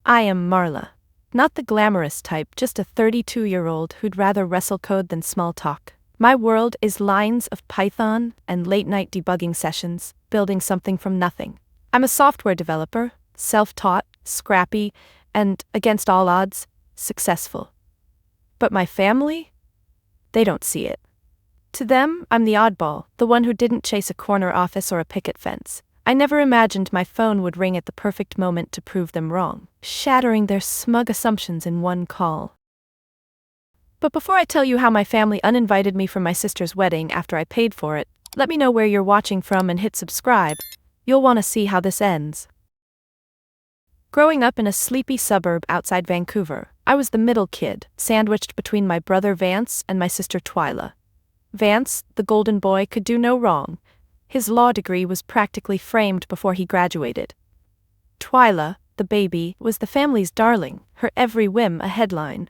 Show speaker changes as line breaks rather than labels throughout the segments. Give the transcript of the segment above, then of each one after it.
I am Marla. Not the glamorous type, just a 32-year-old who'd rather wrestle code than small talk. My world is lines of Python and late-night debugging sessions, building something from nothing. I'm a software developer, self-taught, scrappy, and, against all odds, successful. But my family? They don't see it. To them, I'm the oddball, the one who didn't chase a corner office or a picket fence. I never imagined my phone would ring at the perfect moment to prove them wrong, shattering their smug assumptions in one call. But before I tell you how my family uninvited me for my sister's wedding after I paid for it, let me know where you're watching from and hit subscribe. You'll want to see how this ends. Growing up in a sleepy suburb outside Vancouver, I was the middle kid, sandwiched between my brother Vance and my sister Twyla. Vance, the golden boy, could do no wrong. His law degree was practically framed before he graduated. Twyla, the baby, was the family's darling, her every whim a headline.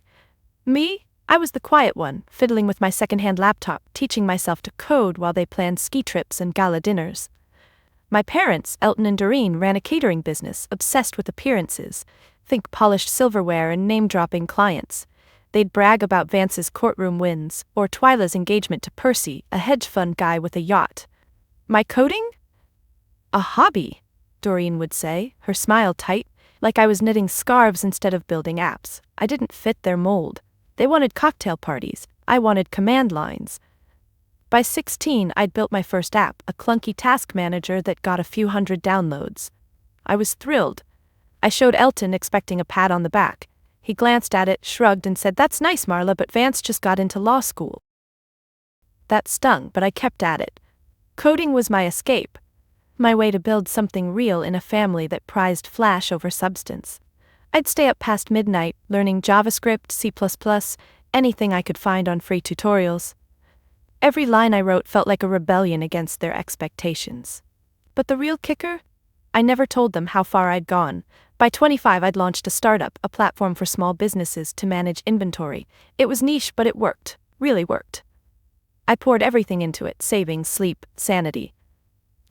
Me? I was the quiet one, fiddling with my second-hand laptop, teaching myself to code while they planned ski trips and gala dinners. My parents, Elton and Doreen, ran a catering business, obsessed with appearances. Think polished silverware and name-dropping clients. They'd brag about Vance's courtroom wins, or Twyla's engagement to Percy, a hedge fund guy with a yacht. My coding? A hobby, Doreen would say, her smile tight, like I was knitting scarves instead of building apps. I didn't fit their mold. They wanted cocktail parties. I wanted command lines. By 16, I'd built my first app, a clunky task manager that got a few hundred downloads. I was thrilled. I showed Elton, expecting a pat on the back. He glanced at it, shrugged, and said, "That's nice, Marla, but Vance just got into law school." That stung, but I kept at it. Coding was my escape. My way to build something real in a family that prized flash over substance. I'd stay up past midnight, learning JavaScript, C++, anything I could find on free tutorials. Every line I wrote felt like a rebellion against their expectations. But the real kicker? I never told them how far I'd gone. By 25, I'd launched a startup, a platform for small businesses to manage inventory. It was niche, but it worked. Really worked. I poured everything into it: savings, sleep, sanity.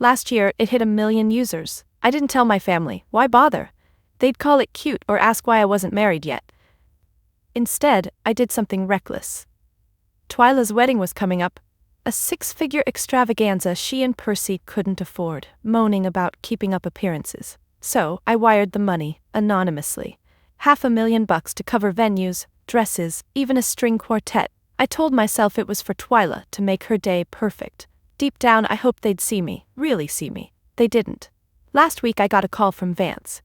Last year, it hit 1 million users. I didn't tell my family. Why bother? They'd call it cute or ask why I wasn't married yet. Instead, I did something reckless. Twyla's wedding was coming up, a 6-figure extravaganza she and Percy couldn't afford, moaning about keeping up appearances. So, I wired the money, anonymously. $500,000 to cover venues, dresses, even a string quartet. I told myself it was for Twyla, to make her day perfect. Deep down, I hoped they'd see me, really see me. They didn't. Last week I got a call from Vance.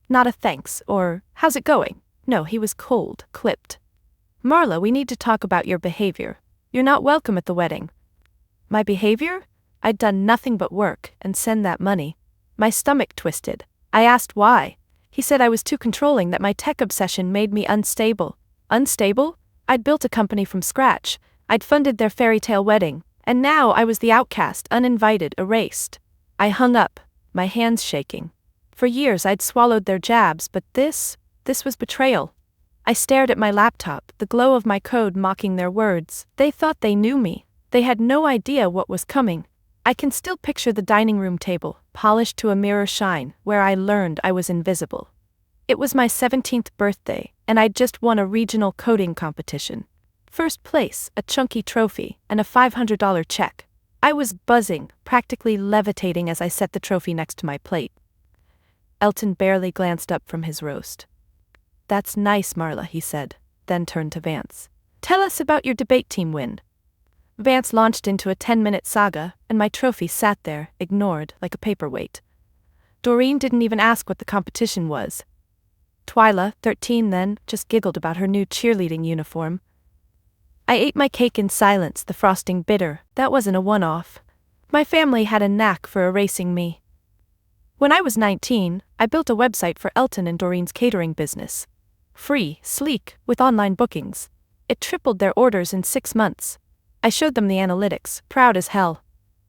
Not a thanks, or, "How's it going?" No, he was cold, clipped. "Marla, we need to talk about your behavior. You're not welcome at the wedding." My behavior? I'd done nothing but work and send that money. My stomach twisted. I asked why. He said I was too controlling, that my tech obsession made me unstable. Unstable? I'd built a company from scratch. I'd funded their fairy tale wedding. And now I was the outcast, uninvited, erased. I hung up, my hands shaking. For years I'd swallowed their jabs, but this was betrayal. I stared at my laptop, the glow of my code mocking their words. They thought they knew me. They had no idea what was coming. I can still picture the dining room table, polished to a mirror shine, where I learned I was invisible. It was my 17th birthday, and I'd just won a regional coding competition. First place, a chunky trophy, and a $500 check. I was buzzing, practically levitating as I set the trophy next to my plate. Elton barely glanced up from his roast. "That's nice, Marla," he said, then turned to Vance. "Tell us about your debate team win." Vance launched into a 10-minute saga, and my trophy sat there, ignored, like a paperweight. Doreen didn't even ask what the competition was. Twyla, 13 then, just giggled about her new cheerleading uniform. I ate my cake in silence, the frosting bitter. That wasn't a one-off. My family had a knack for erasing me. When I was 19, I built a website for Elton and Doreen's catering business. Free, sleek, with online bookings. It tripled their orders in 6 months. I showed them the analytics, proud as hell.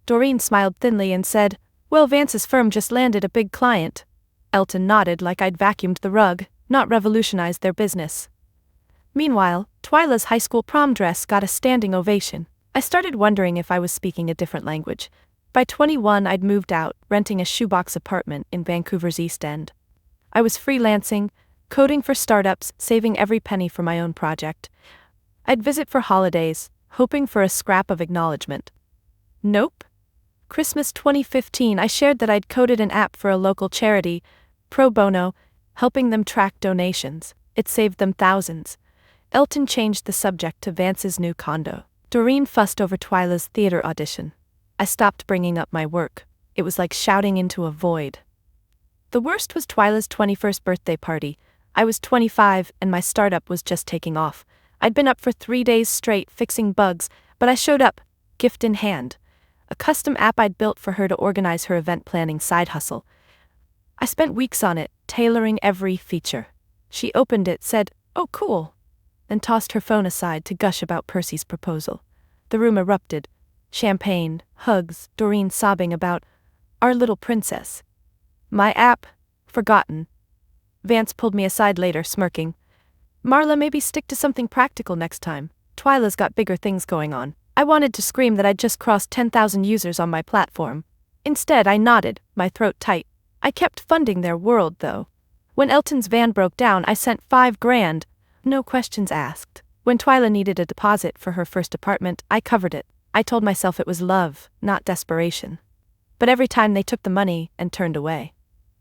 Doreen smiled thinly and said, "Well, Vance's firm just landed a big client." Elton nodded like I'd vacuumed the rug, not revolutionized their business. Meanwhile, Twyla's high school prom dress got a standing ovation. I started wondering if I was speaking a different language. By 21, I'd moved out, renting a shoebox apartment in Vancouver's East End. I was freelancing, coding for startups, saving every penny for my own project. I'd visit for holidays, hoping for a scrap of acknowledgement. Nope. Christmas 2015, I shared that I'd coded an app for a local charity, pro bono, helping them track donations. It saved them thousands. Elton changed the subject to Vance's new condo. Doreen fussed over Twyla's theater audition. I stopped bringing up my work. It was like shouting into a void. The worst was Twyla's 21st birthday party. I was 25 and my startup was just taking off. I'd been up for 3 days straight fixing bugs, but I showed up, gift in hand. A custom app I'd built for her to organize her event planning side hustle. I spent weeks on it, tailoring every feature. She opened it, said, "Oh, cool," then tossed her phone aside to gush about Percy's proposal. The room erupted. Champagne, hugs, Doreen sobbing about our little princess. My app, forgotten. Vance pulled me aside later, smirking. "Marla, maybe stick to something practical next time. Twyla's got bigger things going on." I wanted to scream that I'd just crossed 10,000 users on my platform. Instead, I nodded, my throat tight. I kept funding their world, though. When Elton's van broke down, I sent $5,000, no questions asked. When Twyla needed a deposit for her first apartment, I covered it. I told myself it was love, not desperation. But every time they took the money and turned away.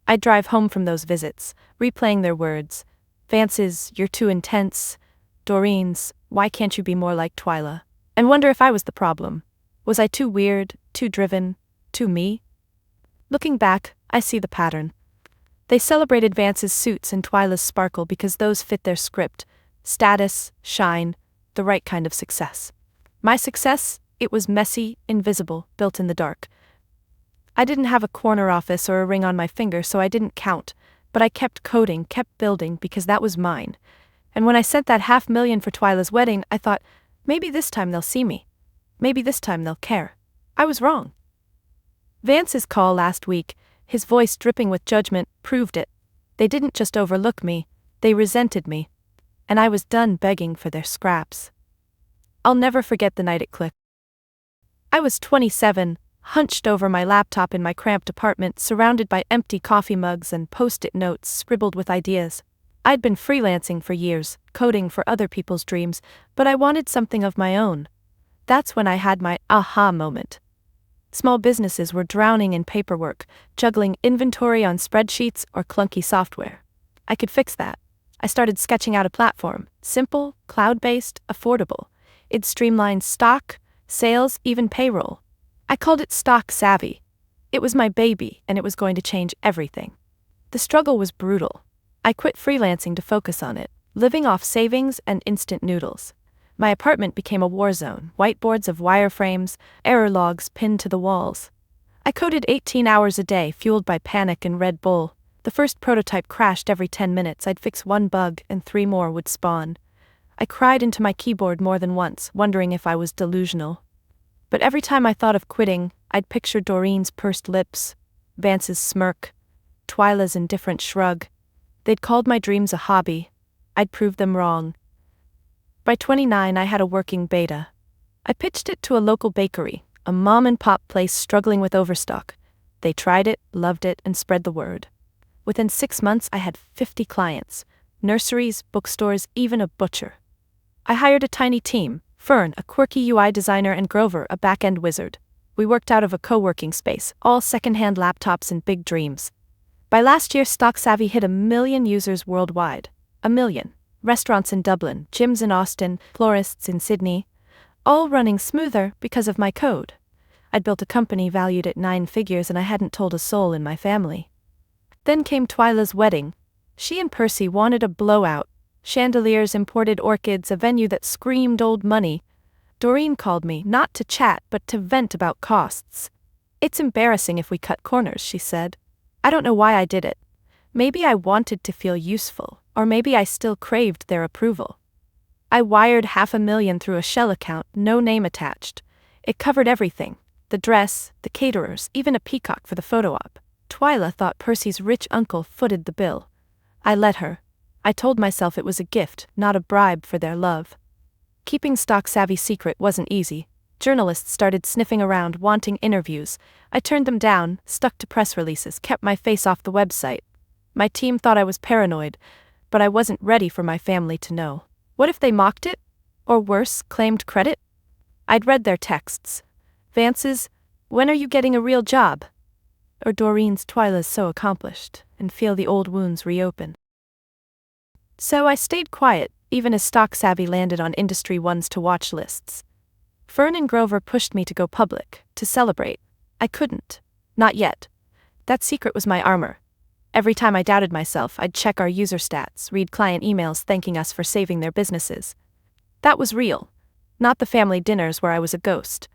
I'd drive home from those visits, replaying their words. Vance's, "You're too intense." Doreen's, "Why can't you be more like Twyla?" And wonder if I was the problem. Was I too weird, too driven, too me? Looking back, I see the pattern. They celebrated Vance's suits and Twyla's sparkle because those fit their script. Status, shine, the right kind of success. My success, it was messy, invisible, built in the dark. I didn't have a corner office or a ring on my finger, so I didn't count, but I kept coding, kept building, because that was mine. And when I sent that $500,000 for Twyla's wedding, I thought, maybe this time they'll see me. Maybe this time they'll care. I was wrong. Vance's call last week, his voice dripping with judgment, proved it. They didn't just overlook me, they resented me. And I was done begging for their scraps. I'll never forget the night it clicked. I was 27, hunched over my laptop in my cramped apartment, surrounded by empty coffee mugs and post-it notes scribbled with ideas. I'd been freelancing for years, coding for other people's dreams, but I wanted something of my own. That's when I had my aha moment. Small businesses were drowning in paperwork, juggling inventory on spreadsheets or clunky software. I could fix that. I started sketching out a platform, simple, cloud-based, affordable. It'd streamline stock, sales, even payroll. I called it Stock Savvy. It was my baby, and it was going to change everything. The struggle was brutal. I quit freelancing to focus on it, living off savings and instant noodles. My apartment became a war zone, whiteboards of wireframes, error logs pinned to the walls. I coded 18 hours a day, fueled by panic and Red Bull. The first prototype crashed every 10 minutes. I'd fix one bug and 3 more would spawn. I cried into my keyboard more than once, wondering if I was delusional. But every time I thought of quitting, I'd picture Doreen's pursed lips, Vance's smirk, Twyla's indifferent shrug. They'd called my dreams a hobby. I'd proved them wrong. By 29, I had a working beta. I pitched it to a local bakery, a mom-and-pop place struggling with overstock. They tried it, loved it, and spread the word. Within 6 months, I had 50 clients, nurseries, bookstores, even a butcher. I hired a tiny team, Fern, a quirky UI designer, and Grover, a back-end wizard. We worked out of a co-working space, all second-hand laptops and big dreams. By last year, Stock Savvy hit 1 million users worldwide. 1 million. Restaurants in Dublin, gyms in Austin, florists in Sydney. All running smoother because of my code. I'd built a company valued at 9 figures and I hadn't told a soul in my family. Then came Twyla's wedding. She and Percy wanted a blowout. Chandeliers, imported orchids, a venue that screamed old money. Doreen called me, not to chat, but to vent about costs. "It's embarrassing if we cut corners," she said. I don't know why I did it. Maybe I wanted to feel useful, or maybe I still craved their approval. I wired $500,000 through a shell account, no name attached. It covered everything. The dress, the caterers, even a peacock for the photo op. Twyla thought Percy's rich uncle footed the bill. I let her. I told myself it was a gift, not a bribe for their love. Keeping Stock Savvy secret wasn't easy. Journalists started sniffing around, wanting interviews. I turned them down, stuck to press releases, kept my face off the website. My team thought I was paranoid, but I wasn't ready for my family to know. What if they mocked it? Or worse, claimed credit? I'd read their texts. Vance's, "When are you getting a real job?" Or Doreen's, "Twyla's so accomplished," and feel the old wounds reopen. So I stayed quiet, even as Stock Savvy landed on Industry 1's to-watch lists. Fern and Grover pushed me to go public, to celebrate. I couldn't. Not yet. That secret was my armor. Every time I doubted myself, I'd check our user stats, read client emails thanking us for saving their businesses. That was real. Not the family dinners where I was a ghost.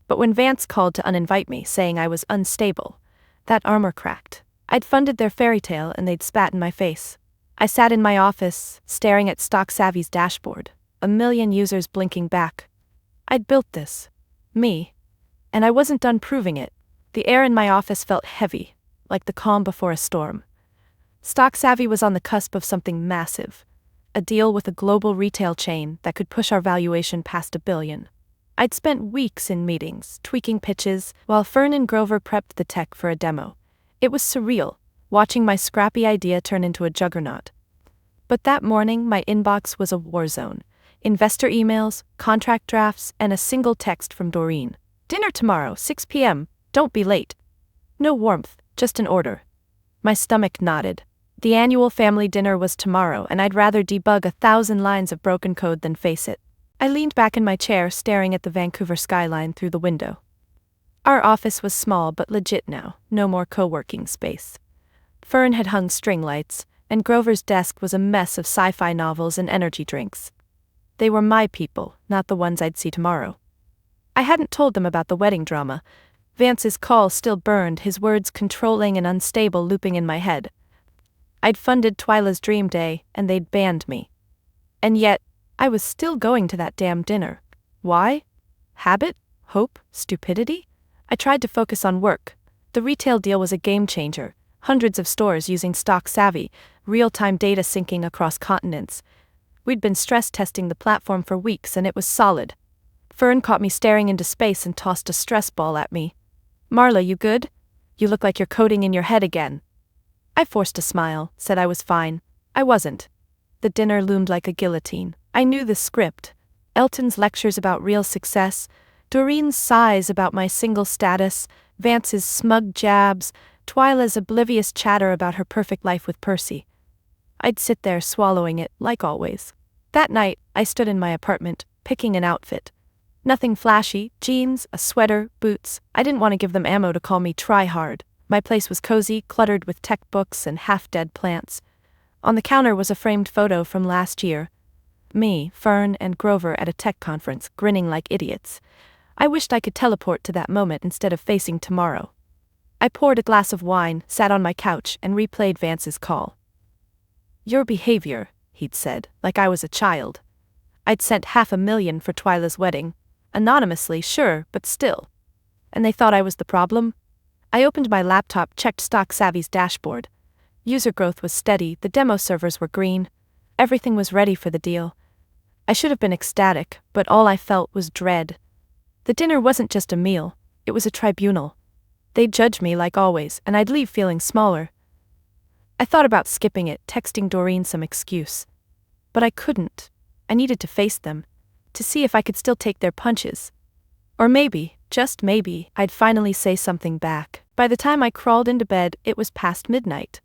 But when Vance called to uninvite me, saying I was unstable, that armor cracked. I'd funded their fairy tale and they'd spat in my face. I sat in my office, staring at Stock Savvy's dashboard, a million users blinking back. I'd built this. Me. And I wasn't done proving it. The air in my office felt heavy, like the calm before a storm. Stock Savvy was on the cusp of something massive. A deal with a global retail chain that could push our valuation past $1 billion. I'd spent weeks in meetings, tweaking pitches, while Fern and Grover prepped the tech for a demo. It was surreal, watching my scrappy idea turn into a juggernaut. But that morning, my inbox was a war zone. Investor emails, contract drafts, and a single text from Doreen. "Dinner tomorrow, 6 p.m., don't be late." No warmth, just an order. My stomach nodded. The annual family dinner was tomorrow, and I'd rather debug 1,000 lines of broken code than face it. I leaned back in my chair, staring at the Vancouver skyline through the window. Our office was small but legit now, no more co-working space. Fern had hung string lights, and Grover's desk was a mess of sci-fi novels and energy drinks. They were my people, not the ones I'd see tomorrow. I hadn't told them about the wedding drama. Vance's call still burned, his words controlling and unstable looping in my head. I'd funded Twyla's dream day, and they'd banned me. And yet, I was still going to that damn dinner. Why? Habit? Hope? Stupidity? I tried to focus on work. The retail deal was a game changer. Hundreds of stores using Stock Savvy, real-time data syncing across continents. We'd been stress testing the platform for weeks and it was solid. Fern caught me staring into space and tossed a stress ball at me. "Marla, you good? You look like you're coding in your head again." I forced a smile, said I was fine. I wasn't. The dinner loomed like a guillotine. I knew the script. Elton's lectures about real success, Doreen's sighs about my single status, Vance's smug jabs, Twyla's oblivious chatter about her perfect life with Percy. I'd sit there swallowing it, like always. That night, I stood in my apartment, picking an outfit. Nothing flashy, jeans, a sweater, boots. I didn't want to give them ammo to call me try-hard. My place was cozy, cluttered with tech books and half-dead plants. On the counter was a framed photo from last year. Me, Fern, and Grover at a tech conference, grinning like idiots. I wished I could teleport to that moment instead of facing tomorrow. I poured a glass of wine, sat on my couch, and replayed Vance's call. "Your behavior," he'd said, like I was a child. I'd sent $500,000 for Twyla's wedding. Anonymously, sure, but still. And they thought I was the problem? I opened my laptop, checked Stock Savvy's dashboard. User growth was steady, the demo servers were green. Everything was ready for the deal. I should have been ecstatic, but all I felt was dread. The dinner wasn't just a meal, it was a tribunal. They'd judge me like always, and I'd leave feeling smaller. I thought about skipping it, texting Doreen some excuse. But I couldn't. I needed to face them, to see if I could still take their punches. Or maybe, just maybe, I'd finally say something back. By the time I crawled into bed, it was past midnight.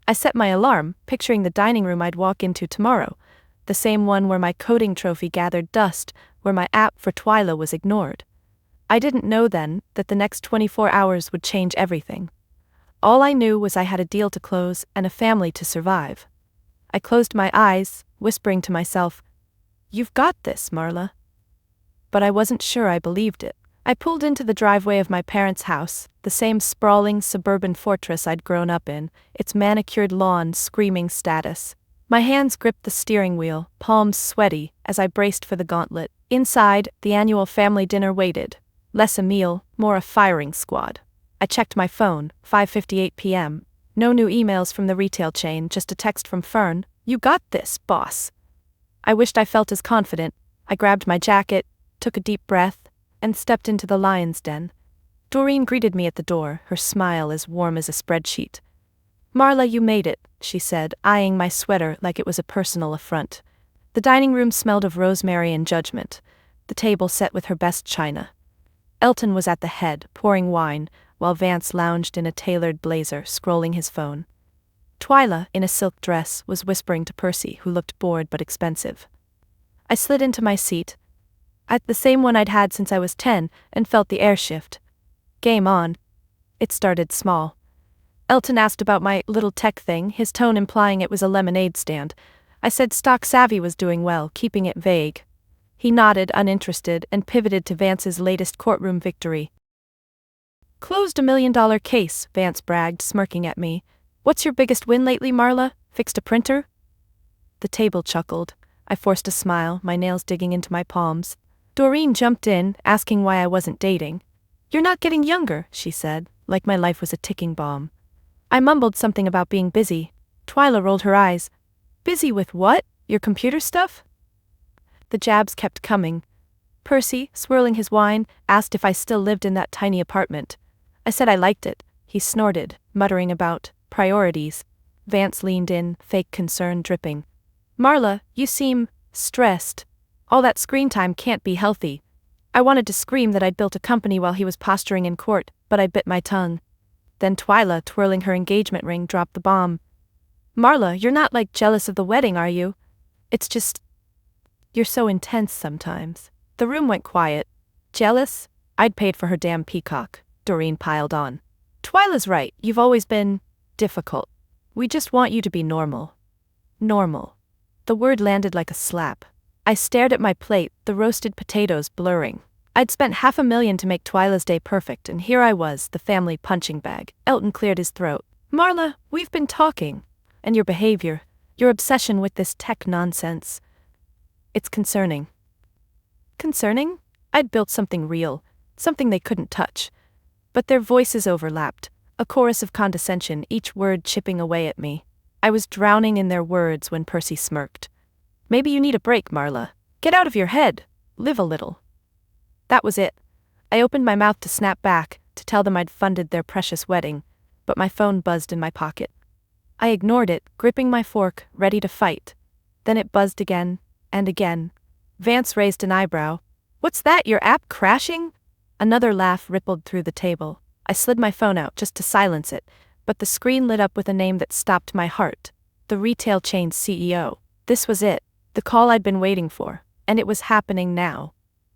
I set my alarm, picturing the dining room I'd walk into tomorrow, the same one where my coding trophy gathered dust, where my app for Twyla was ignored. I didn't know then that the next 24 hours would change everything. All I knew was I had a deal to close and a family to survive. I closed my eyes, whispering to myself, "You've got this, Marla." But I wasn't sure I believed it. I pulled into the driveway of my parents' house, the same sprawling suburban fortress I'd grown up in, its manicured lawn screaming status. My hands gripped the steering wheel, palms sweaty, as I braced for the gauntlet. Inside, the annual family dinner waited. Less a meal, more a firing squad. I checked my phone, 5:58 p.m. No new emails from the retail chain, just a text from Fern. "You got this, boss." I wished I felt as confident. I grabbed my jacket, took a deep breath, and stepped into the lion's den. Doreen greeted me at the door, her smile as warm as a spreadsheet. Marla, you made it, she said, eyeing my sweater like it was a personal affront. The dining room smelled of rosemary and judgment, the table set with her best china. Elton was at the head, pouring wine, while Vance lounged in a tailored blazer, scrolling his phone. Twyla, in a silk dress, was whispering to Percy, who looked bored but expensive. I slid into my seat, at the same one I'd had since I was 10, and felt the air shift. Game on. It started small. Elton asked about my little tech thing, his tone implying it was a lemonade stand. I said Stock Savvy was doing well, keeping it vague. He nodded, uninterested, and pivoted to Vance's latest courtroom victory. Closed $1 million case, Vance bragged, smirking at me. What's your biggest win lately, Marla? Fixed a printer? The table chuckled. I forced a smile, my nails digging into my palms. Doreen jumped in, asking why I wasn't dating. You're not getting younger, she said, like my life was a ticking bomb. I mumbled something about being busy. Twyla rolled her eyes. Busy with what? Your computer stuff? The jabs kept coming. Percy, swirling his wine, asked if I still lived in that tiny apartment. I said I liked it. He snorted, muttering about priorities. Vance leaned in, fake concern dripping. Marla, you seem stressed. All that screen time can't be healthy. I wanted to scream that I'd built a company while he was posturing in court, but I bit my tongue. Then Twyla, twirling her engagement ring, dropped the bomb. Marla, you're not jealous of the wedding, are you? It's just, you're so intense sometimes. The room went quiet. Jealous? I'd paid for her damn peacock, Doreen piled on. Twyla's right, you've always been difficult. We just want you to be normal. Normal. The word landed like a slap. I stared at my plate, the roasted potatoes blurring. I'd spent $500,000 to make Twyla's day perfect, and here I was, the family punching bag. Elton cleared his throat. Marla, we've been talking. And your behavior, your obsession with this tech nonsense. It's concerning. Concerning? I'd built something real, something they couldn't touch. But their voices overlapped, a chorus of condescension, each word chipping away at me. I was drowning in their words when Percy smirked. Maybe you need a break, Marla. Get out of your head. Live a little. That was it. I opened my mouth to snap back, to tell them I'd funded their precious wedding, but my phone buzzed in my pocket. I ignored it, gripping my fork, ready to fight. Then it buzzed again, and again. Vance raised an eyebrow. What's that, your app crashing? Another laugh rippled through the table. I slid my phone out just to silence it, but the screen lit up with a name that stopped my heart. The retail chain's CEO. This was it, the call I'd been waiting for, and it was happening now.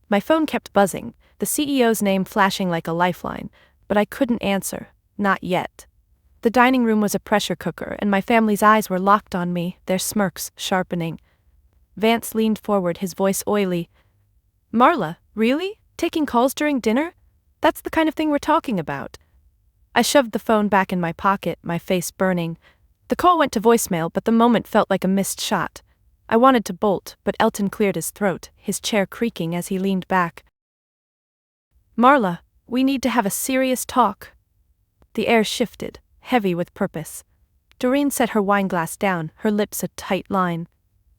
My phone kept buzzing, the CEO's name flashing like a lifeline, but I couldn't answer, not yet. The dining room was a pressure cooker, and my family's eyes were locked on me, their smirks sharpening. Vance leaned forward, his voice oily. Marla, really? Taking calls during dinner? That's the kind of thing we're talking about. I shoved the phone back in my pocket, my face burning. The call went to voicemail, but the moment felt like a missed shot. I wanted to bolt, but Elton cleared his throat, his chair creaking as he leaned back. Marla, we need to have a serious talk. The air shifted, heavy with purpose. Doreen set her wineglass down, her lips a tight line.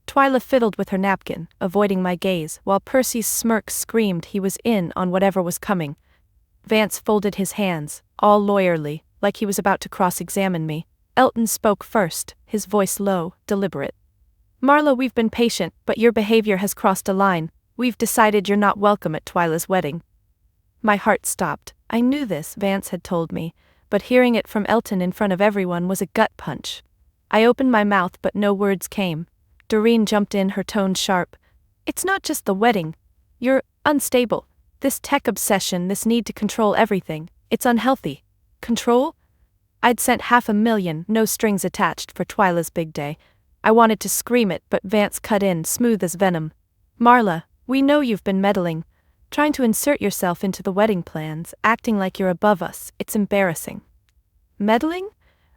Twyla fiddled with her napkin, avoiding my gaze, while Percy's smirk screamed he was in on whatever was coming. Vance folded his hands, all lawyerly, like he was about to cross-examine me. Elton spoke first, his voice low, deliberate. Marla, we've been patient, but your behavior has crossed a line. We've decided you're not welcome at Twyla's wedding. My heart stopped. I knew this, Vance had told me, but hearing it from Elton in front of everyone was a gut punch. I opened my mouth, but no words came. Doreen jumped in, her tone sharp. It's not just the wedding. You're unstable. This tech obsession, this need to control everything. It's unhealthy. Control? I'd sent $500,000, no strings attached, for Twyla's big day. I wanted to scream it, but Vance cut in, smooth as venom. Marla, we know you've been meddling. Trying to insert yourself into the wedding plans, acting like you're above us. It's embarrassing. Meddling?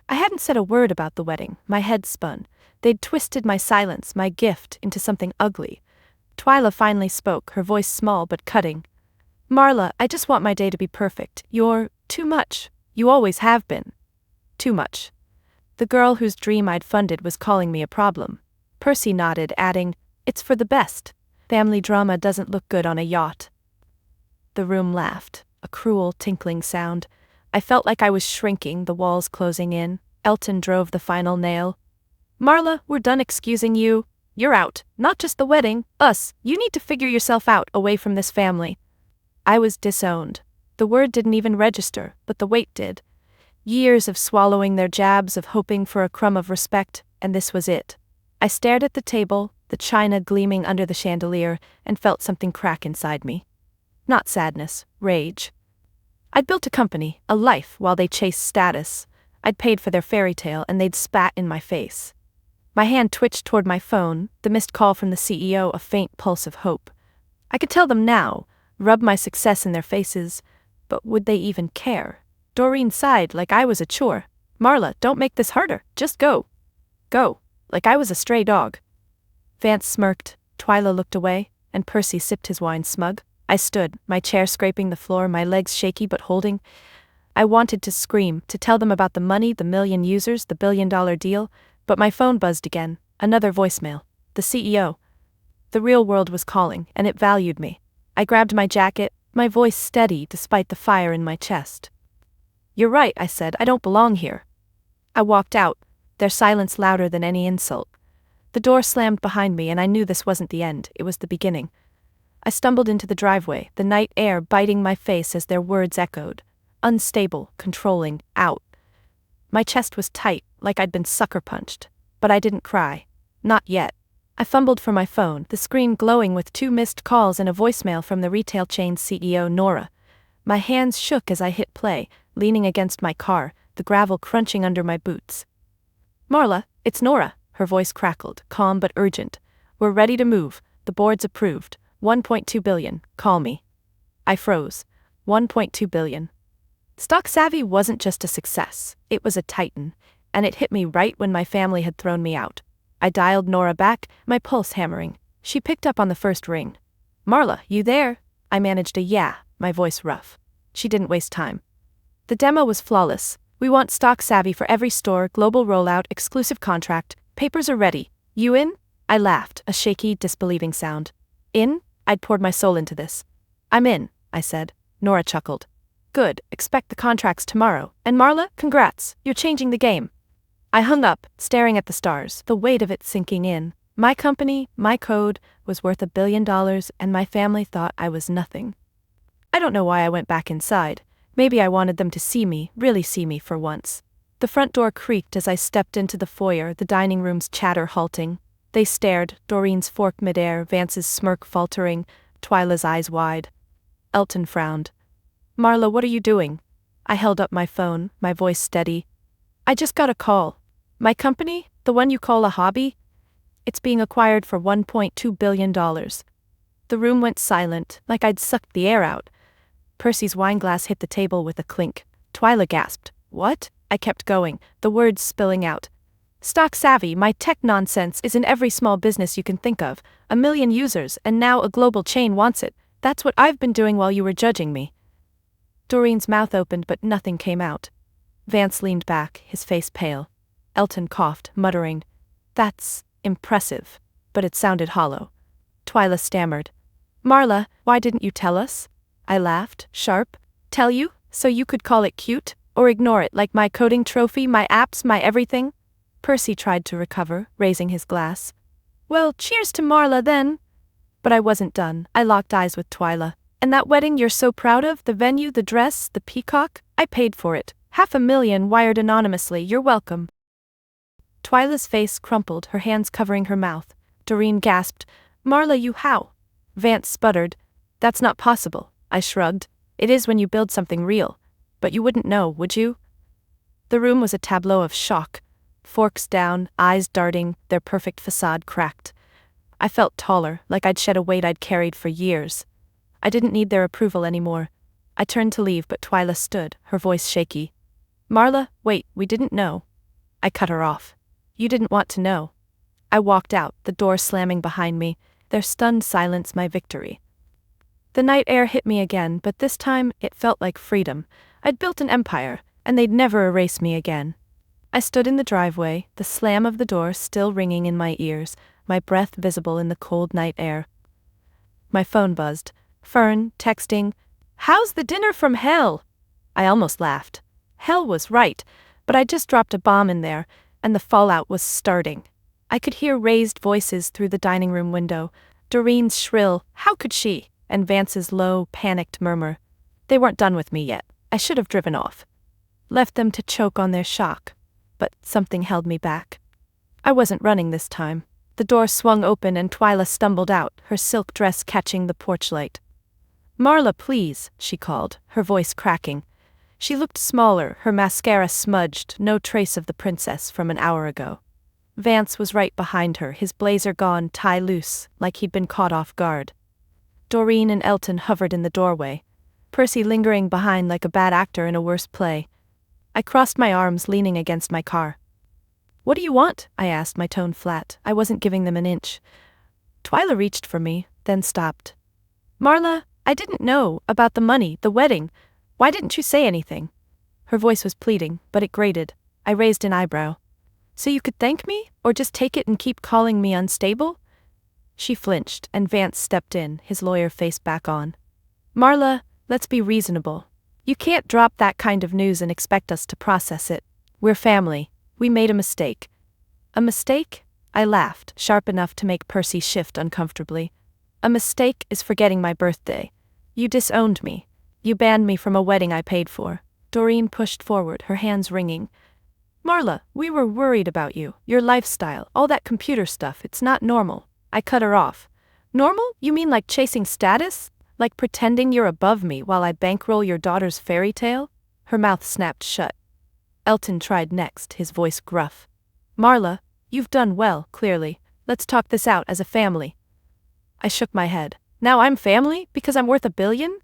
I hadn't said a word about the wedding. My head spun. They'd twisted my silence, my gift, into something ugly. Twyla finally spoke, her voice small but cutting. Marla, I just want my day to be perfect. You're too much. You always have been. Too much. The girl whose dream I'd funded was calling me a problem. Percy nodded, adding, It's for the best. Family drama doesn't look good on a yacht. The room laughed, a cruel, tinkling sound. I felt like I was shrinking, the walls closing in. Elton drove the final nail. Marla, we're done excusing you. You're out. Not just the wedding, us. You need to figure yourself out away from this family. I was disowned. The word didn't even register, but the weight did. Years of swallowing their jabs, of hoping for a crumb of respect, and this was it. I stared at the table, the china gleaming under the chandelier, and felt something crack inside me. Not sadness, rage. I'd built a company, a life, while they chased status. I'd paid for their fairy tale, and they'd spat in my face. My hand twitched toward my phone, the missed call from the CEO, a faint pulse of hope. I could tell them now, rub my success in their faces, but would they even care? Doreen sighed like I was a chore. Marla, don't make this harder, just go. Go, like I was a stray dog. Vance smirked, Twyla looked away, and Percy sipped his wine smug. I stood, my chair scraping the floor, my legs shaky but holding. I wanted to scream, to tell them about the money, the million users, the billion-dollar deal, but my phone buzzed again, another voicemail. The CEO. The real world was calling, and it valued me. I grabbed my jacket, my voice steady despite the fire in my chest. You're right, I said, I don't belong here. I walked out, their silence louder than any insult. The door slammed behind me and I knew this wasn't the end, it was the beginning. I stumbled into the driveway, the night air biting my face as their words echoed. Unstable, controlling, out. My chest was tight, like I'd been sucker punched. But I didn't cry. Not yet. I fumbled for my phone, the screen glowing with 2 missed calls and a voicemail from the retail chain's CEO, Nora. My hands shook as I hit play, leaning against my car, the gravel crunching under my boots. Marla, it's Nora, her voice crackled, calm but urgent. We're ready to move, the board's approved. 1.2 billion, call me. I froze. 1.2 billion. Stock Savvy wasn't just a success, it was a titan, and it hit me right when my family had thrown me out. I dialed Nora back, my pulse hammering. She picked up on the first ring. Marla, you there? I managed a yeah, my voice rough. She didn't waste time. The demo was flawless. We want Stock Savvy for every store, global rollout, exclusive contract. Papers are ready. You in? I laughed, a shaky, disbelieving sound. In? I'd poured my soul into this. I'm in, I said. Nora chuckled. Good, expect the contracts tomorrow. And Marla, congrats, you're changing the game. I hung up, staring at the stars, the weight of it sinking in. My company, my code, was worth $1 billion, and my family thought I was nothing. I don't know why I went back inside. Maybe I wanted them to see me, really see me for once. The front door creaked as I stepped into the foyer, the dining room's chatter halting. They stared, Doreen's fork midair, Vance's smirk faltering, Twyla's eyes wide. Elton frowned. Marla, what are you doing? I held up my phone, my voice steady. I just got a call. My company, the one you call a hobby? It's being acquired for $1.2 billion. The room went silent, like I'd sucked the air out. Percy's wineglass hit the table with a clink. Twyla gasped. What? I kept going, the words spilling out. Stock Savvy, my tech nonsense, is in every small business you can think of. 1 million users, and now a global chain wants it. That's what I've been doing while you were judging me. Doreen's mouth opened but nothing came out. Vance leaned back, his face pale. Elton coughed, muttering, That's impressive, but it sounded hollow. Twyla stammered. Marla, why didn't you tell us? I laughed, sharp. Tell you, so you could call it cute, or ignore it like my coding trophy, my apps, my everything? Percy tried to recover, raising his glass. Well, cheers to Marla then. But I wasn't done. I locked eyes with Twyla. And that wedding you're so proud of, the venue, the dress, the peacock, I paid for it. $500,000 wired anonymously, you're welcome. Twyla's face crumpled, her hands covering her mouth. Doreen gasped, Marla, you how? Vance sputtered. That's not possible, I shrugged. It is when you build something real. But you wouldn't know, would you? The room was a tableau of shock. Forks down, eyes darting, their perfect facade cracked. I felt taller, like I'd shed a weight I'd carried for years. I didn't need their approval anymore. I turned to leave, but Twyla stood, her voice shaky. Marla, wait, we didn't know. I cut her off. You didn't want to know. I walked out, the door slamming behind me, their stunned silence my victory. The night air hit me again, but this time it felt like freedom. I'd built an empire, and they'd never erase me again. I stood in the driveway, the slam of the door still ringing in my ears, my breath visible in the cold night air. My phone buzzed. Fern, texting, How's the dinner from hell? I almost laughed. Hell was right. But I just dropped a bomb in there, and the fallout was starting. I could hear raised voices through the dining room window, Doreen's shrill, "How could she?" and Vance's low, panicked murmur. They weren't done with me yet. I should have driven off. Left them to choke on their shock. But something held me back. I wasn't running this time. The door swung open and Twyla stumbled out, her silk dress catching the porch light. "Marla, please," she called, her voice cracking. She looked smaller, her mascara smudged, no trace of the princess from an hour ago. Vance was right behind her, his blazer gone, tie loose, like he'd been caught off guard. Doreen and Elton hovered in the doorway, Percy lingering behind like a bad actor in a worse play. I crossed my arms, leaning against my car. "What do you want?" I asked, my tone flat. I wasn't giving them an inch. Twyla reached for me, then stopped. "Marla, I didn't know about the money, the wedding. Why didn't you say anything?" Her voice was pleading, but it grated. I raised an eyebrow. "So you could thank me, or just take it and keep calling me unstable?" She flinched, and Vance stepped in, his lawyer face back on. "Marla, let's be reasonable. You can't drop that kind of news and expect us to process it. We're family. We made a mistake." "A mistake?" I laughed, sharp enough to make Percy shift uncomfortably. "A mistake is forgetting my birthday. You disowned me. You banned me from a wedding I paid for." Doreen pushed forward, her hands wringing. "Marla, we were worried about you, your lifestyle, all that computer stuff. It's not normal." I cut her off. "Normal? You mean like chasing status? Like pretending you're above me while I bankroll your daughter's fairy tale?" Her mouth snapped shut. Elton tried next, his voice gruff. "Marla, you've done well, clearly. Let's talk this out as a family." I shook my head. "Now I'm family? Because I'm worth $1 billion?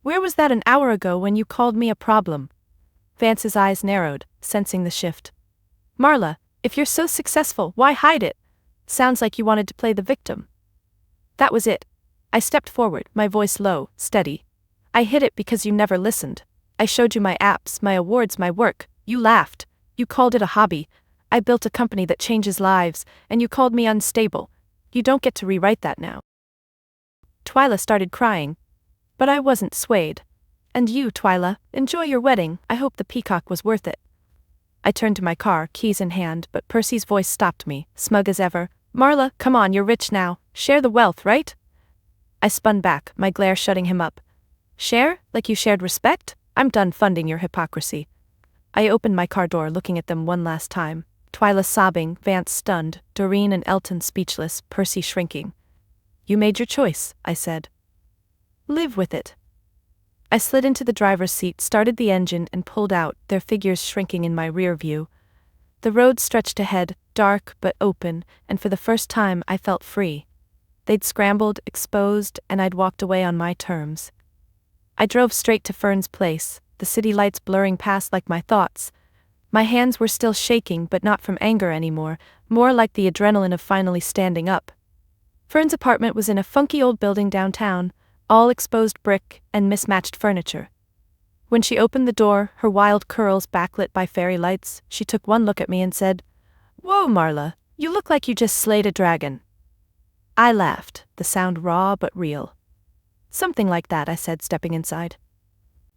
Where was that an hour ago when you called me a problem?" Vance's eyes narrowed, sensing the shift. "Marla, if you're so successful, why hide it? Sounds like you wanted to play the victim." That was it. I stepped forward, my voice low, steady. "I hid it because you never listened. I showed you my apps, my awards, my work. You laughed. You called it a hobby. I built a company that changes lives, and you called me unstable. You don't get to rewrite that now." Twyla started crying. But I wasn't swayed. "And you, Twyla, enjoy your wedding. I hope the peacock was worth it." I turned to my car, keys in hand, but Percy's voice stopped me, smug as ever. "Marla, come on, you're rich now. Share the wealth, right?" I spun back, my glare shutting him up. "Share? Like you shared respect? I'm done funding your hypocrisy." I opened my car door, looking at them one last time. Twyla sobbing, Vance stunned, Doreen and Elton speechless, Percy shrinking. "You made your choice," I said. "Live with it." I slid into the driver's seat, started the engine, and pulled out, their figures shrinking in my rear view. The road stretched ahead, dark but open, and for the first time I felt free. They'd scrambled, exposed, and I'd walked away on my terms. I drove straight to Fern's place, the city lights blurring past like my thoughts. My hands were still shaking, but not from anger anymore, more like the adrenaline of finally standing up. Fern's apartment was in a funky old building downtown, all exposed brick and mismatched furniture. When she opened the door, her wild curls backlit by fairy lights, she took one look at me and said, "Whoa, Marla, you look like you just slayed a dragon." I laughed, the sound raw but real. "Something like that," I said, stepping inside.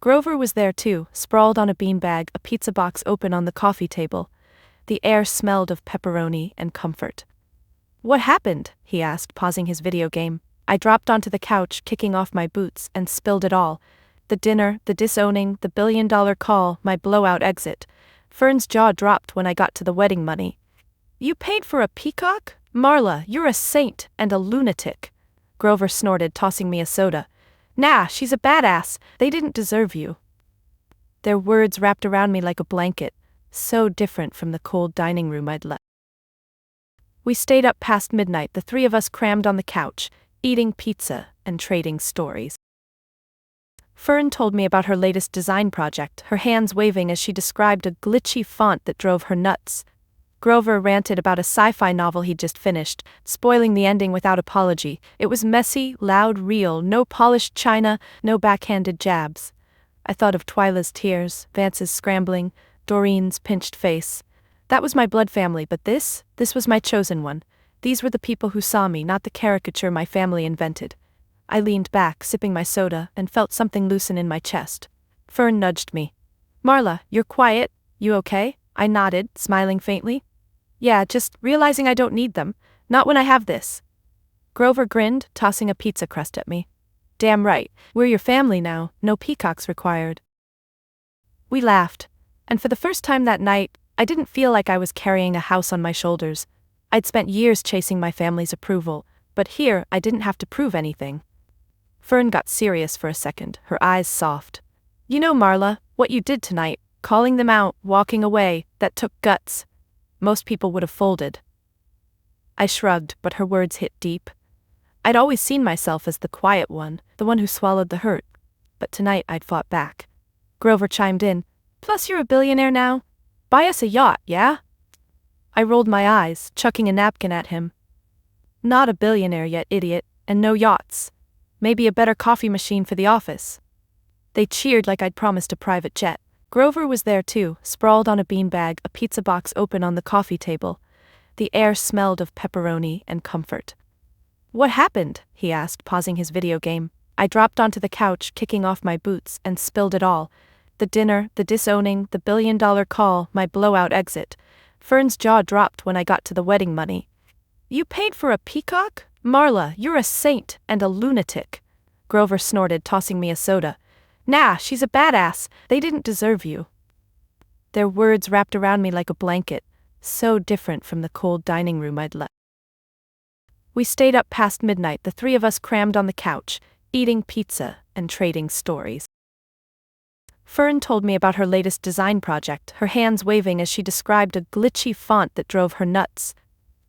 Grover was there too, sprawled on a beanbag, a pizza box open on the coffee table. The air smelled of pepperoni and comfort. "What happened?" he asked, pausing his video game. I dropped onto the couch, kicking off my boots, and spilled it all. The dinner, the disowning, the $1 billion call, my blowout exit. Fern's jaw dropped when I got to the wedding money. "You paid for a peacock? Marla, you're a saint and a lunatic." Grover snorted, tossing me a soda. "Nah, she's a badass. They didn't deserve you." Their words wrapped around me like a blanket, so different from the cold dining room I'd left. We stayed up past midnight, the three of us crammed on the couch, eating pizza and trading stories. Fern told me about her latest design project, her hands waving as she described a glitchy font that drove her nuts. Grover ranted about a sci-fi novel he'd just finished, spoiling the ending without apology. It was messy, loud, real, no polished china, no backhanded jabs. I thought of Twyla's tears, Vance's scrambling, Doreen's pinched face. That was my blood family, but this was my chosen one. These were the people who saw me, not the caricature my family invented. I leaned back, sipping my soda, and felt something loosen in my chest. Fern nudged me. "Marla, you're quiet. you okay? I nodded, smiling faintly. Yeah, just realizing I don't need them. Not when I have this. Grover grinned, tossing a pizza crust at me. Damn right, we're your family now, no peacocks required. We laughed, and for the first time that night, I didn't feel like I was carrying a house on my shoulders. I'd spent years chasing my family's approval, but here I didn't have to prove anything. Fern got serious for a second, her eyes soft. You know, Marla, what you did tonight, calling them out, walking away, that took guts. Most people would have folded. I shrugged, but her words hit deep. I'd always seen myself as the quiet one, the one who swallowed the hurt. But tonight I'd fought back. Grover chimed in. Plus you're a billionaire now? Buy us a yacht, yeah? I rolled my eyes, chucking a napkin at him. Not a billionaire yet, idiot, and no yachts. Maybe a better coffee machine for the office. They cheered like I'd promised a private jet. Grover was there too, sprawled on a beanbag, a pizza box open on the coffee table. The air smelled of pepperoni and comfort. What happened? He asked, pausing his video game. I dropped onto the couch, kicking off my boots, and spilled it all. The dinner, the disowning, the billion-dollar call, my blowout exit. Fern's jaw dropped when I got to the wedding money. You paid for a peacock? Marla, you're a saint and a lunatic. Grover snorted, tossing me a soda. Nah, she's a badass. They didn't deserve you. Their words wrapped around me like a blanket, so different from the cold dining room I'd left. We stayed up past midnight, the three of us crammed on the couch, eating pizza and trading stories. Fern told me about her latest design project, her hands waving as she described a glitchy font that drove her nuts.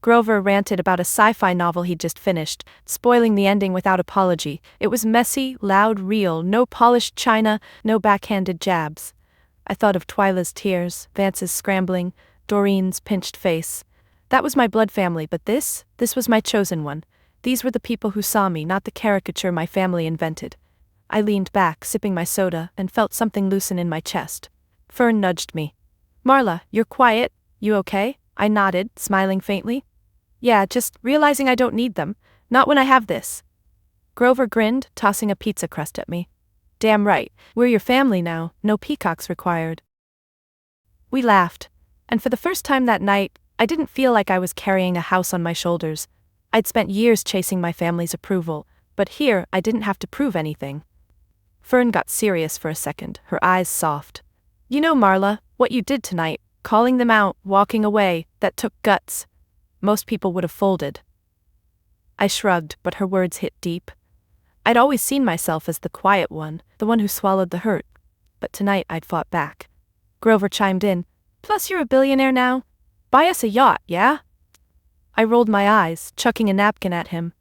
Grover ranted about a sci-fi novel he'd just finished, spoiling the ending without apology. It was messy, loud, real, no polished china, no backhanded jabs. I thought of Twyla's tears, Vance's scrambling, Doreen's pinched face. That was my blood family, but this was my chosen one. These were the people who saw me, not the caricature my family invented. I leaned back, sipping my soda, and felt something loosen in my chest. Fern nudged me. Marla, you're quiet. You okay? I nodded, smiling faintly. Yeah, just realizing I don't need them. Not when I have this. Grover grinned, tossing a pizza crust at me. Damn right, we're your family now, no peacocks required. We laughed, and for the first time that night, I didn't feel like I was carrying a house on my shoulders. I'd spent years chasing my family's approval, but here I didn't have to prove anything. Fern got serious for a second, her eyes soft. You know, Marla, what you did tonight, calling them out, walking away, that took guts. Most people would have folded. I shrugged, but her words hit deep. I'd always seen myself as the quiet one, the one who swallowed the hurt. But tonight I'd fought back. Grover chimed in. Plus you're a billionaire now? Buy us a yacht, yeah? I rolled my eyes, chucking a napkin at him.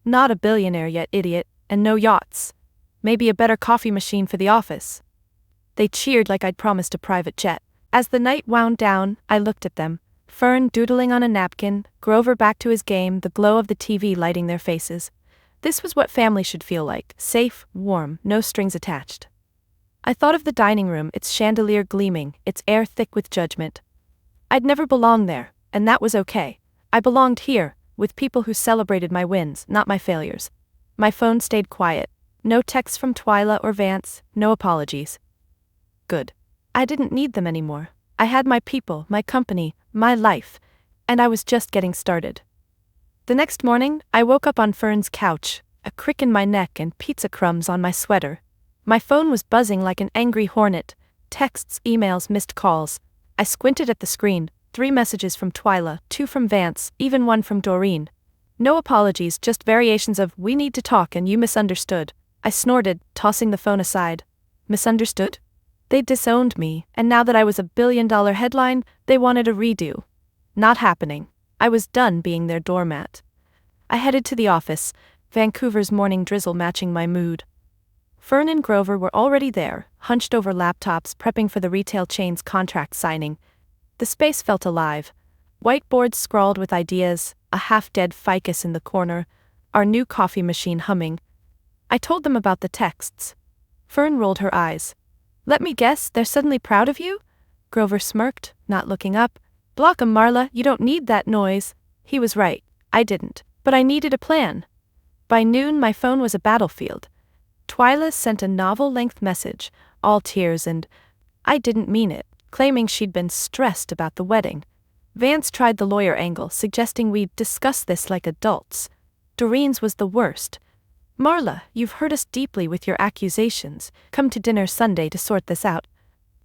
Not a billionaire yet, idiot, and no yachts. Maybe a better coffee machine for the office. They cheered like I'd promised a private jet. As the night wound down, I looked at them. Fern doodling on a napkin, Grover back to his game, the glow of the TV lighting their faces. This was what family should feel like, safe, warm, no strings attached. I thought of the dining room, its chandelier gleaming, its air thick with judgment. I'd never belonged there, and that was okay. I belonged here, with people who celebrated my wins, not my failures. My phone stayed quiet. No texts from Twyla or Vance, no apologies. Good. I didn't need them anymore. I had my people, my company, my life, and I was just getting started. The next morning, I woke up on Fern's couch, a crick in my neck and pizza crumbs on my sweater. My phone was buzzing like an angry hornet. Texts, emails, missed calls. I squinted at the screen. 3 messages from Twyla, 2 from Vance, even 1 from Doreen. No apologies, just variations of "we need to talk and you misunderstood." I snorted, tossing the phone aside. Misunderstood? They disowned me, and now that I was a billion-dollar headline, they wanted a redo. Not happening. I was done being their doormat. I headed to the office, Vancouver's morning drizzle matching my mood. Fern and Grover were already there, hunched over laptops, prepping for the retail chain's contract signing. The space felt alive. Whiteboards scrawled with ideas, a half-dead ficus in the corner, our new coffee machine humming. I told them about the texts. Fern rolled her eyes. Let me guess, they're suddenly proud of you? Grover smirked, not looking up. Block 'em, Marla, you don't need that noise. He was right, I didn't, but I needed a plan. By noon my phone was a battlefield. Twyla sent a novel-length message, all tears and, I didn't mean it. claiming she'd been stressed about the wedding. Vance tried the lawyer angle, suggesting we discuss this like adults. Doreen's was the worst. Marla, you've hurt us deeply with your accusations. Come to dinner Sunday to sort this out.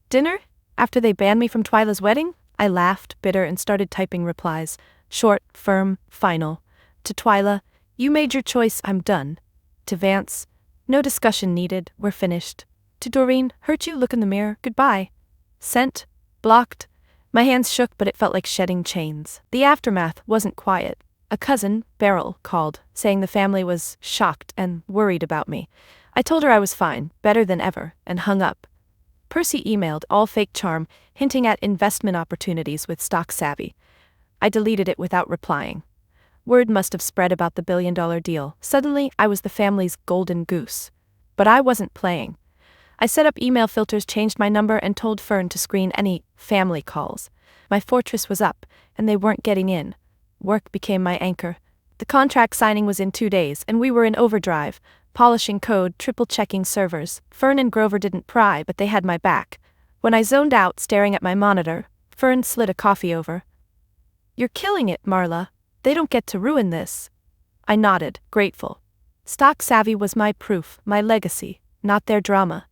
Dinner? After they banned me from Twyla's wedding? I laughed, bitter, and started typing replies. Short, firm, final. To Twyla, you made your choice, I'm done. To Vance, no discussion needed, we're finished. To Doreen, hurt you, look in the mirror, goodbye. Sent, blocked. My hands shook, but it felt like shedding chains. The aftermath wasn't quiet. A cousin, Beryl, called, saying the family was shocked and worried about me. I told her I was fine, better than ever, and hung up. Percy emailed, all fake charm, hinting at investment opportunities with Stock Savvy. I deleted it without replying. Word must have spread about the billion-dollar deal. Suddenly, I was the family's golden goose. But I wasn't playing. I set up email filters, changed my number, and told Fern to screen any family calls. My fortress was up, and they weren't getting in. Work became my anchor. The contract signing was in 2 days, and we were in overdrive, polishing code, triple-checking servers. Fern and Grover didn't pry, but they had my back. When I zoned out, staring at my monitor, Fern slid a coffee over. You're killing it, Marla. They don't get to ruin this. I nodded, grateful. Stock Savvy was my proof, my legacy, not their drama.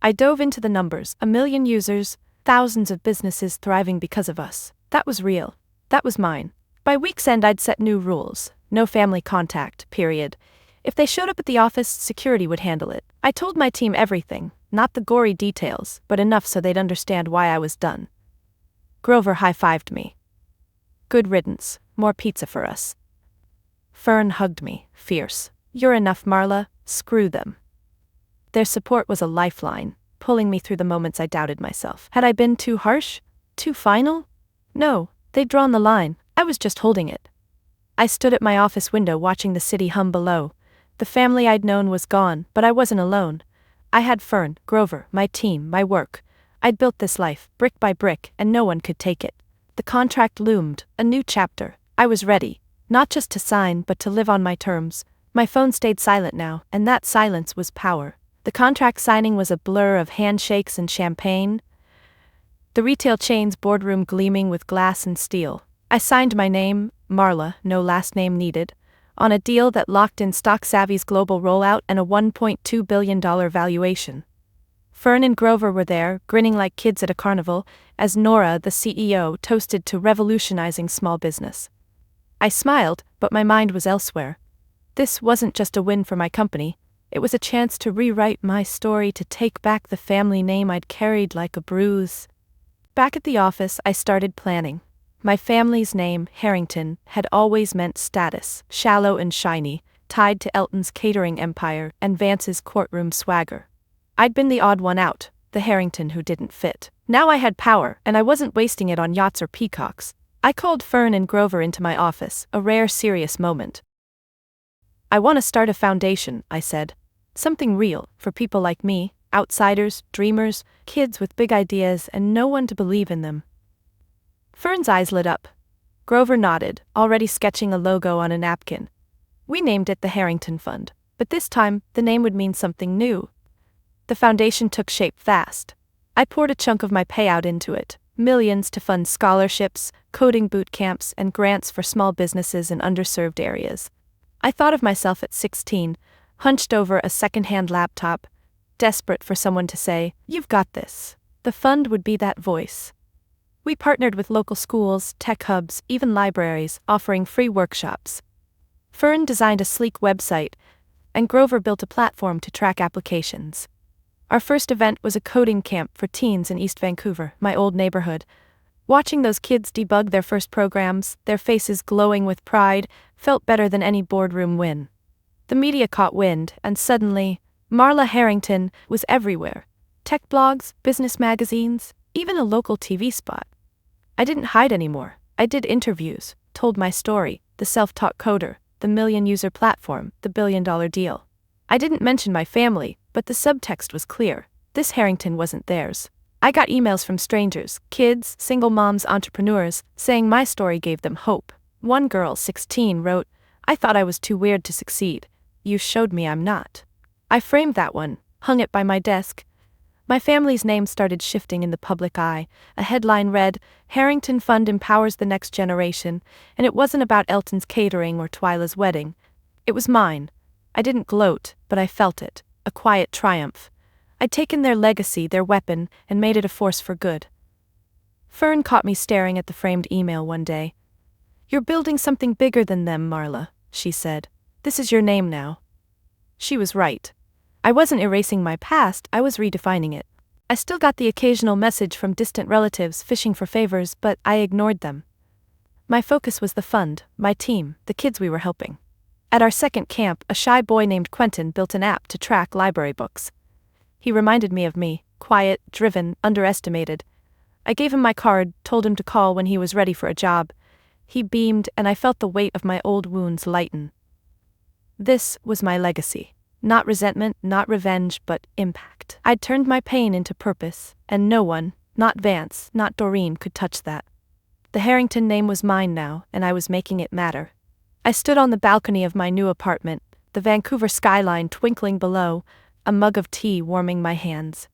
I dove into the numbers, 1 million users, thousands of businesses thriving because of us. That was real. That was mine. By week's end, I'd set new rules. No family contact, period. If they showed up at the office, security would handle it. I told my team everything, not the gory details, but enough so they'd understand why I was done. Grover high-fived me. Good riddance, more pizza for us. Fern hugged me, fierce. You're enough, Marla, screw them. Their support was a lifeline, pulling me through the moments I doubted myself. Had I been too harsh? Too final? No, they'd drawn the line. I was just holding it. I stood at my office window watching the city hum below. The family I'd known was gone, but I wasn't alone. I had Fern, Grover, my team, my work. I'd built this life, brick by brick, and no one could take it. The contract loomed, a new chapter. I was ready, not just to sign, but to live on my terms. My phone stayed silent now, and that silence was power. The contract signing was a blur of handshakes and champagne. The retail chain's boardroom gleaming with glass and steel. I signed my name, Marla, no last name needed, on a deal that locked in Stock Savvy's global rollout and a $1.2 billion valuation. Fern and Grover were there, grinning like kids at a carnival, as Nora, the CEO, toasted to revolutionizing small business. I smiled, but my mind was elsewhere. This wasn't just a win for my company. It was a chance to rewrite my story, to take back the family name I'd carried like a bruise. Back at the office, I started planning. My family's name, Harrington, had always meant status, shallow and shiny, tied to Elton's catering empire and Vance's courtroom swagger. I'd been the odd one out, the Harrington who didn't fit. Now I had power, and I wasn't wasting it on yachts or peacocks. I called Fern and Grover into my office, a rare serious moment. I want to start a foundation, I said. Something real, for people like me, outsiders, dreamers, kids with big ideas and no one to believe in them. Fern's eyes lit up. Grover nodded, already sketching a logo on a napkin. We named it the Harrington Fund, but this time, the name would mean something new. The foundation took shape fast. I poured a chunk of my payout into it, millions to fund scholarships, coding boot camps, and grants for small businesses in underserved areas. I thought of myself at 16, hunched over a second-hand laptop, desperate for someone to say, "You've got this." The fund would be that voice. We partnered with local schools, tech hubs, even libraries, offering free workshops. Fern designed a sleek website, and Grover built a platform to track applications. Our first event was a coding camp for teens in East Vancouver, my old neighborhood. Watching those kids debug their first programs, their faces glowing with pride, felt better than any boardroom win. The media caught wind, and suddenly, Marla Harrington was everywhere. Tech blogs, business magazines, even a local TV spot. I didn't hide anymore. I did interviews, told my story, the self-taught coder, the million-user platform, the billion-dollar deal. I didn't mention my family, but the subtext was clear. This Harrington wasn't theirs. I got emails from strangers, kids, single moms, entrepreneurs, saying my story gave them hope. One girl, 16, wrote, "I thought I was too weird to succeed. You showed me I'm not." I framed that one, hung it by my desk. My family's name started shifting in the public eye. A headline read, "Harrington Fund Empowers the Next Generation," and it wasn't about Elton's catering or Twyla's wedding. It was mine. I didn't gloat, but I felt it, a quiet triumph. I'd taken their legacy, their weapon, and made it a force for good. Fern caught me staring at the framed email one day. "You're building something bigger than them, Marla," she said. "This is your name now." She was right. I wasn't erasing my past, I was redefining it. I still got the occasional message from distant relatives fishing for favors, but I ignored them. My focus was the fund, my team, the kids we were helping. At our second camp, a shy boy named Quentin built an app to track library books. He reminded me of me, quiet, driven, underestimated. I gave him my card, told him to call when he was ready for a job. He beamed, and I felt the weight of my old wounds lighten. This was my legacy. Not resentment, not revenge, but impact. I'd turned my pain into purpose, and no one, not Vance, not Doreen, could touch that. The Harrington name was mine now, and I was making it matter. I stood on the balcony of my new apartment, the Vancouver skyline twinkling below, a mug of tea warming my hands.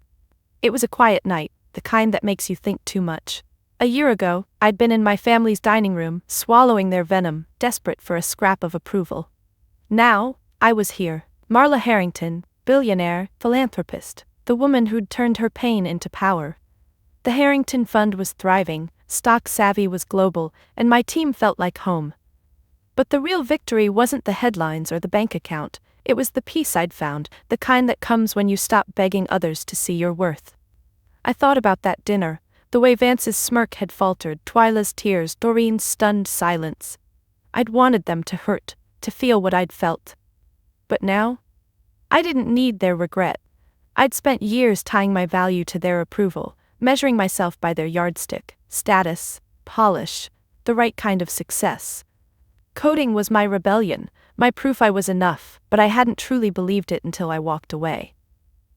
It was a quiet night, the kind that makes you think too much. A year ago, I'd been in my family's dining room, swallowing their venom, desperate for a scrap of approval. Now, I was here. Marla Harrington, billionaire, philanthropist, the woman who'd turned her pain into power. The Harrington Fund was thriving, stock savvy was global, and my team felt like home. But the real victory wasn't the headlines or the bank account, it was the peace I'd found, the kind that comes when you stop begging others to see your worth. I thought about that dinner, the way Vance's smirk had faltered, Twyla's tears, Doreen's stunned silence. I'd wanted them to hurt, to feel what I'd felt. But now? I didn't need their regret. I'd spent years tying my value to their approval, measuring myself by their yardstick, status, polish, the right kind of success. Coding was my rebellion, my proof I was enough, but I hadn't truly believed it until I walked away.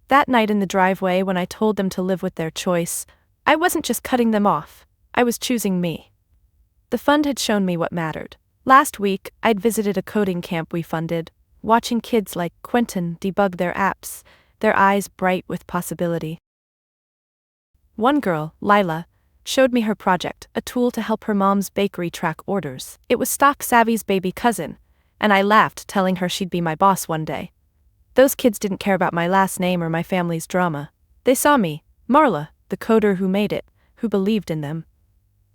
That night in the driveway when I told them to live with their choice, I wasn't just cutting them off, I was choosing me. The fund had shown me what mattered. Last week, I'd visited a coding camp we funded, watching kids like Quentin debug their apps, their eyes bright with possibility. One girl, Lila, showed me her project, a tool to help her mom's bakery track orders. It was Stock Savvy's baby cousin, and I laughed, telling her she'd be my boss one day. Those kids didn't care about my last name or my family's drama. They saw me, Marla, the coder who made it, who believed in them.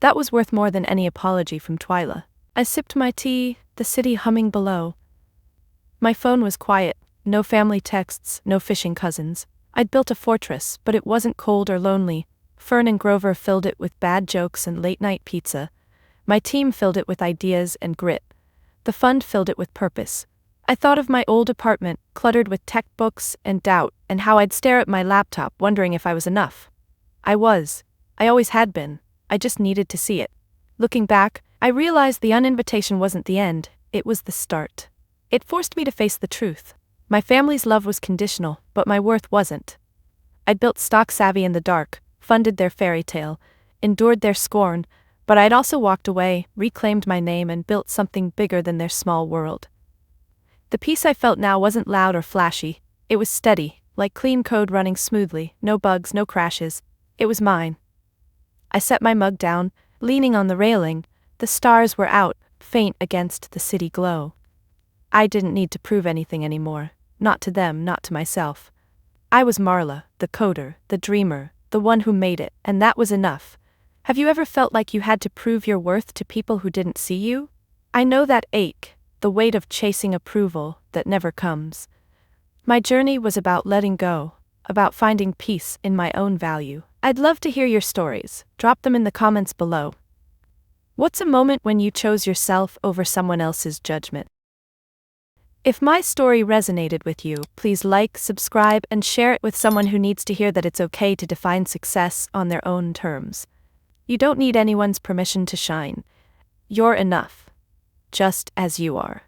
That was worth more than any apology from Twyla. I sipped my tea, the city humming below. My phone was quiet, no family texts, no fishing cousins. I'd built a fortress, but it wasn't cold or lonely. Fern and Grover filled it with bad jokes and late-night pizza. My team filled it with ideas and grit. The fund filled it with purpose. I thought of my old apartment, cluttered with tech books and doubt, and how I'd stare at my laptop wondering if I was enough. I was. I always had been. I just needed to see it. Looking back, I realized the uninvitation wasn't the end, it was the start. It forced me to face the truth. My family's love was conditional, but my worth wasn't. I'd built Stock Savvy in the dark, funded their fairy tale, endured their scorn, but I'd also walked away, reclaimed my name, and built something bigger than their small world. The peace I felt now wasn't loud or flashy, it was steady, like clean code running smoothly, no bugs, no crashes. It was mine. I set my mug down, leaning on the railing. The stars were out, faint against the city glow. I didn't need to prove anything anymore, not to them, not to myself. I was Marla, the coder, the dreamer, the one who made it, and that was enough. Have you ever felt like you had to prove your worth to people who didn't see you? I know that ache, the weight of chasing approval that never comes. My journey was about letting go, about finding peace in my own value. I'd love to hear your stories. Drop them in the comments below. What's a moment when you chose yourself over someone else's judgment? If my story resonated with you, please like, subscribe, and share it with someone who needs to hear that it's okay to define success on their own terms. You don't need anyone's permission to shine. You're enough, just as you are.